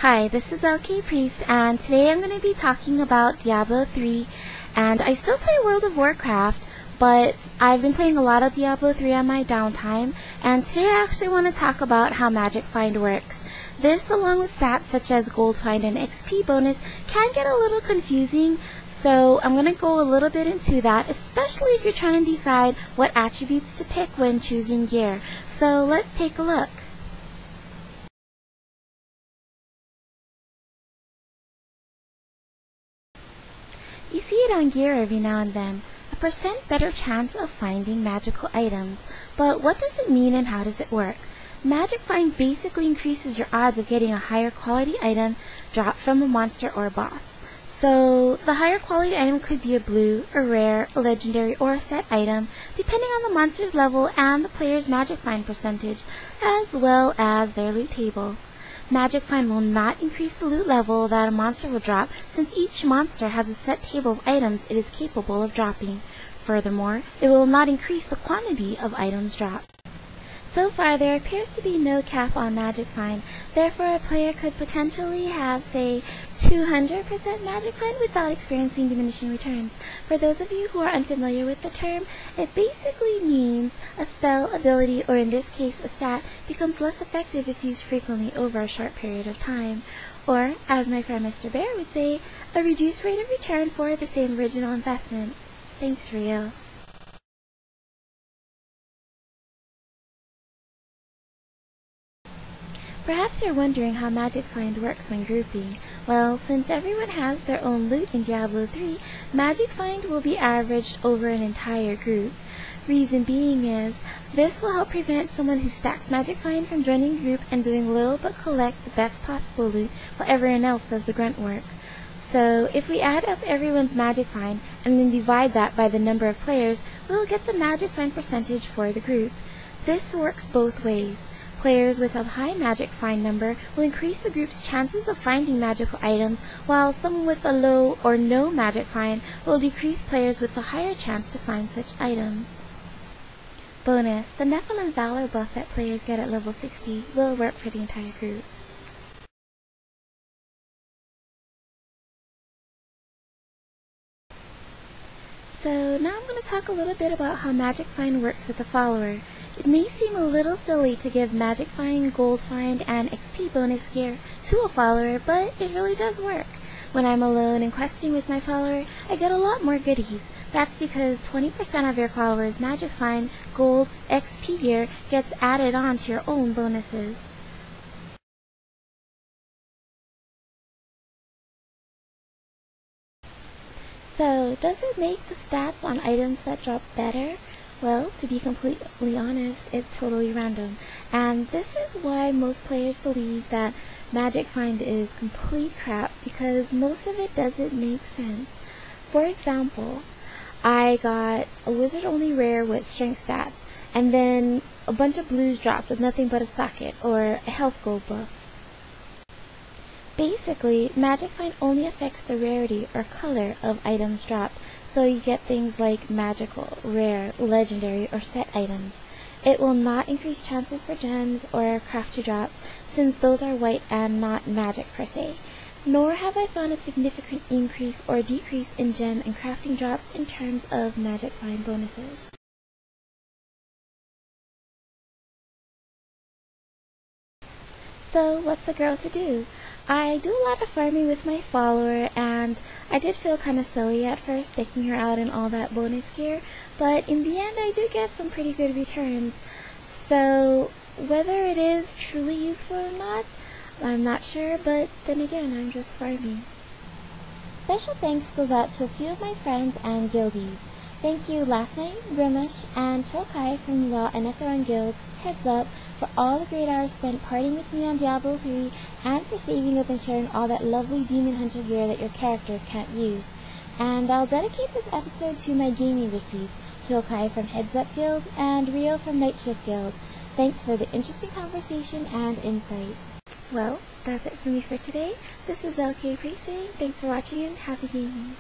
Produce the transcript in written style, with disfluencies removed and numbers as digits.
Hi, this is LK Priest, and today I'm going to be talking about Diablo 3, and I still play World of Warcraft, but I've been playing a lot of Diablo 3 on my downtime, and today I actually want to talk about how Magic Find works. This, along with stats such as Gold Find and XP bonus, can get a little confusing, so I'm going to go a little bit into that, especially if you're trying to decide what attributes to pick when choosing gear. So let's take a look. You see it on gear every now and then, a % better chance of finding magical items. But what does it mean and how does it work? Magic Find basically increases your odds of getting a higher quality item dropped from a monster or boss. So the higher quality item could be a blue, a rare, a legendary, or a set item, depending on the monster's level and the player's Magic Find percentage, as well as their loot table. Magic Find will not increase the loot level that a monster will drop, since each monster has a set table of items it is capable of dropping. Furthermore, it will not increase the quantity of items dropped. So far, there appears to be no cap on Magic Find, therefore a player could potentially have, say, 200% Magic Find without experiencing diminishing returns. For those of you who are unfamiliar with the term, it basically means a spell, ability, or in this case a stat, becomes less effective if used frequently over a short period of time. Or, as my friend Mr. Bear would say, a reduced rate of return for the same original investment. Thanks, Rio. Perhaps you're wondering how Magic Find works when grouping. Well, since everyone has their own loot in Diablo 3, Magic Find will be averaged over an entire group. Reason being is, this will help prevent someone who stacks Magic Find from joining a group and doing little but collect the best possible loot while everyone else does the grunt work. So, if we add up everyone's Magic Find and then divide that by the number of players, we'll get the Magic Find percentage for the group. This works both ways. Players with a high Magic Find number will increase the group's chances of finding magical items, while someone with a low or no Magic Find will decrease players with a higher chance to find such items. Bonus: the Nephilim Valor buff that players get at level 60 will work for the entire group. So now I'm going to talk a little bit about how Magic Find works with a follower. It may seem a little silly to give Magic Find, Gold Find, and XP bonus gear to a follower, but it really does work. When I'm alone and questing with my follower, I get a lot more goodies. That's because 20% of your followers' Magic Find, Gold, XP gear gets added on to your own bonuses. So, does it make the stats on items that drop better? Well, to be completely honest, it's totally random. And this is why most players believe that Magic Find is complete crap, because most of it doesn't make sense. For example, I got a wizard only rare with strength stats, and then a bunch of blues dropped with nothing but a socket or a health gold buff. Basically, Magic Find only affects the rarity or color of items dropped, so you get things like magical, rare, legendary, or set items. It will not increase chances for gems or crafty drops, since those are white and not magic per se. Nor have I found a significant increase or decrease in gem and crafting drops in terms of Magic Find bonuses. So, what's a girl to do? I do a lot of farming with my follower, and I did feel kind of silly at first taking her out in all that bonus gear, but in the end I do get some pretty good returns. So, whether it is truly useful or not, I'm not sure, but then again, I'm just farming. Special thanks goes out to a few of my friends and guildies. Thank you Last Night, Grimish, and Kilkai from the Raw and Etheron Guild, Heads Up, for all the great hours spent partying with me on Diablo 3, and for saving up and sharing all that lovely Demon Hunter gear that your characters can't use. And I'll dedicate this episode to my gaming wikis, Kilkai from Heads Up Guild, and Rio from Night Shift Guild. Thanks for the interesting conversation and insight. Well, that's it for me for today. This is LK Priest saying thanks for watching and happy gaming.